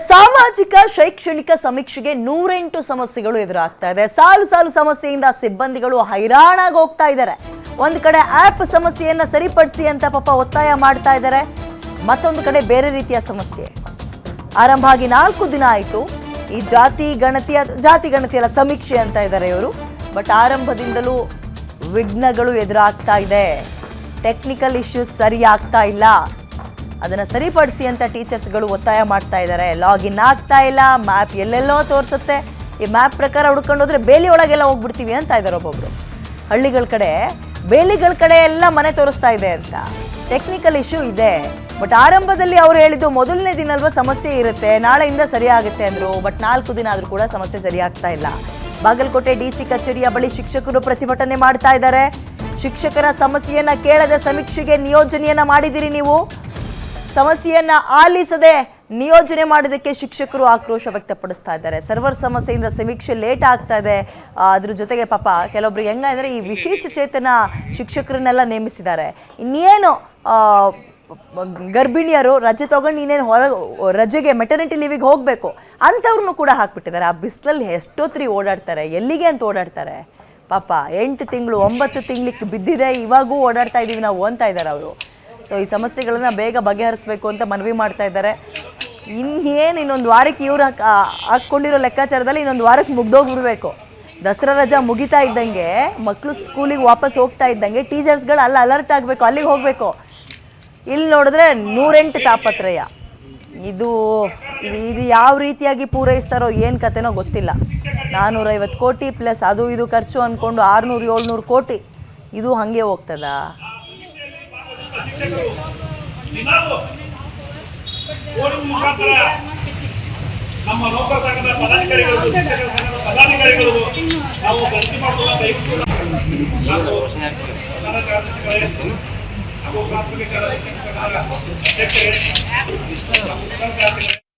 ಸಾಮಾಜಿಕ ಶೈಕ್ಷಣಿಕ ಸಮೀಕ್ಷೆಗೆ 108 ಸಮಸ್ಯೆಗಳು ಎದುರಾಗ್ತಾ ಇದೆ. ಸಾಲು ಸಾಲು ಸಮಸ್ಯೆಯಿಂದ ಸಿಬ್ಬಂದಿಗಳು ಹೈರಾಣಾಗಿ ಹೋಗ್ತಾ ಇದ್ದಾರೆ. ಒಂದು ಕಡೆ ಆಪ್ ಸಮಸ್ಯೆಯನ್ನ ಸರಿಪಡಿಸಿ ಅಂತ ಪಾಪ ಒತ್ತಾಯ ಮಾಡ್ತಾ ಇದ್ದಾರೆ. ಮತ್ತೊಂದು ಕಡೆ ಬೇರೆ ರೀತಿಯ ಸಮಸ್ಯೆ ಆರಂಭ ಆಗಿ 4 ದಿನ ಆಯಿತು. ಈ ಜಾತಿ ಗಣತಿಯ ಸಮೀಕ್ಷೆ ಅಂತ ಇದ್ದಾರೆ ಇವರು. ಬಟ್ ಆರಂಭದಿಂದಲೂ ವಿಘ್ನಗಳು ಎದುರಾಗ್ತಾ ಇದೆ. ಟೆಕ್ನಿಕಲ್ ಇಶ್ಯೂಸ್ ಸರಿ ಆಗ್ತಾ ಇಲ್ಲ. ಅದನ್ನು ಸರಿಪಡಿಸಿ ಅಂತ ಟೀಚರ್ಸ್ಗಳು ಒತ್ತಾಯ ಮಾಡ್ತಾ ಇದ್ದಾರೆ. ಲಾಗಿನ್ ಆಗ್ತಾ ಇಲ್ಲ, ಮ್ಯಾಪ್ ಎಲ್ಲೆಲ್ಲೋ ತೋರಿಸುತ್ತೆ. ಈ ಮ್ಯಾಪ್ ಪ್ರಕಾರ ಹುಡ್ಕೊಂಡು ಹೋದ್ರೆ ಬೇಲಿ ಒಳಗೆಲ್ಲ ಹೋಗ್ಬಿಡ್ತೀವಿ ಅಂತ ಇದ್ದಾರೆ ಒಬ್ಬೊಬ್ರು. ಹಳ್ಳಿಗಳ ಕಡೆ ಬೇಲಿಗಳ ಕಡೆ ಎಲ್ಲ ಮನೆ ತೋರಿಸ್ತಾ ಇದೆ ಅಂತ. ಟೆಕ್ನಿಕಲ್ ಇಶ್ಯೂ ಇದೆ. ಬಟ್ ಆರಂಭದಲ್ಲಿ ಅವ್ರು ಹೇಳಿದ್ದು ಮೊದಲನೇ ದಿನ ಅಲ್ವಾ ಸಮಸ್ಯೆ ಇರುತ್ತೆ, ನಾಳೆಯಿಂದ ಸರಿ ಆಗುತ್ತೆ ಅಂದರು. ಬಟ್ 4 ದಿನ ಆದರೂ ಕೂಡ ಸಮಸ್ಯೆ ಸರಿ ಆಗ್ತಾ ಇಲ್ಲ. ಬಾಗಲಕೋಟೆ DC ಕಚೇರಿಯ ಬಳಿ ಶಿಕ್ಷಕರು ಪ್ರತಿಭಟನೆ ಮಾಡ್ತಾ ಇದ್ದಾರೆ. ಶಿಕ್ಷಕರ ಸಮಸ್ಯೆಯನ್ನ ಕೇಳದೆ ಸಮೀಕ್ಷೆಗೆ ನಿಯೋಜನೆಯನ್ನ ಮಾಡಿದಿರಿ ನೀವು. ಸಮಸ್ಯೆಯನ್ನ ಆಲಿಸದೆ ನಿಯೋಜನೆ ಮಾಡೋದಕ್ಕೆ ಶಿಕ್ಷಕರು ಆಕ್ರೋಶ ವ್ಯಕ್ತಪಡಿಸ್ತಾ ಇದ್ದಾರೆ. ಸರ್ವರ್ ಸಮಸ್ಯೆಯಿಂದ ಸಮೀಕ್ಷೆ ಲೇಟ್ ಆಗ್ತಾ ಇದೆ. ಅದ್ರ ಜೊತೆಗೆ ಪಾಪ ಕೆಲವೊಬ್ರು ಹೆಂಗಂದ್ರೆ ಈ ವಿಶೇಷ ಚೇತನ ಶಿಕ್ಷಕರನ್ನೆಲ್ಲ ನೇಮಿಸಿದ್ದಾರೆ. ಇನ್ನೇನು ಗರ್ಭಿಣಿಯರು ರಜೆ ತಗೊಂಡು ಇನ್ನೇನು ರಜೆಗೆ ಮೆಟರ್ನಿಟಿ ಲೀವಿಗೆ ಹೋಗಬೇಕು ಅಂಥವ್ರನ್ನೂ ಕೂಡ ಹಾಕ್ಬಿಟ್ಟಿದ್ದಾರೆ. ಆ ಬಿಸಿಲಲ್ಲಿ ಎಷ್ಟೊತ್ರಿ ಓಡಾಡ್ತಾರೆ, ಎಲ್ಲಿಗೆ ಅಂತ ಓಡಾಡ್ತಾರೆ ಪಾಪ. 8 ತಿಂಗಳು 9 ತಿಂಗಳಿಗೆ ಬಿದ್ದಿದೆ, ಇವಾಗೂ ಓಡಾಡ್ತಾ ಇದ್ದೀವಿ ನಾವು ಅಂತ ಇದ್ದಾರೆ ಅವರು. ಸೊ ಈ ಸಮಸ್ಯೆಗಳನ್ನ ಬೇಗ ಬಗೆಹರಿಸಬೇಕು ಅಂತ ಮನವಿ ಮಾಡ್ತಾ ಇದ್ದಾರೆ. ಇನ್ನೊಂದು ವಾರಕ್ಕೆ ಇವ್ರು ಹಾಕ್ಕೊಂಡಿರೋ ಲೆಕ್ಕಾಚಾರದಲ್ಲಿ ಇನ್ನೊಂದು ವಾರಕ್ಕೆ ಮುಗ್ದೋಗ್ಬಿಡ್ಬೇಕು. ದಸರಾ ರಜಾ ಮುಗಿತಾ ಇದ್ದಂಗೆ ಮಕ್ಕಳು ಸ್ಕೂಲಿಗೆ ವಾಪಸ್ ಹೋಗ್ತಾ ಇದ್ದಂಗೆ ಟೀಚರ್ಸ್ಗಳು ಅಲ್ಲಿ ಅಲರ್ಟ್ ಆಗಬೇಕು, ಅಲ್ಲಿಗೆ ಹೋಗಬೇಕು. ಇಲ್ಲಿ ನೋಡಿದ್ರೆ 108 ತಾಪತ್ರಯ. ಇದು ಯಾವ ರೀತಿಯಾಗಿ ಪೂರೈಸ್ತಾರೋ ಏನು ಕತೆನೋ ಗೊತ್ತಿಲ್ಲ. 450 ಕೋಟಿ ಪ್ಲಸ್ ಅದು ಇದು ಖರ್ಚು ಅಂದ್ಕೊಂಡು 600-700 ಕೋಟಿ ಇದು ಹಾಗೆ ಹೋಗ್ತದ? ನಮ್ಮ ನೌಕರ ಸಂಘದ ಪದಾಧಿಕಾರಿಗಳು ನಾವು ಭರ್ತಿ ಮಾಡುವುದಕ್ಕೆ ಪ್ರಾಥಮಿಕ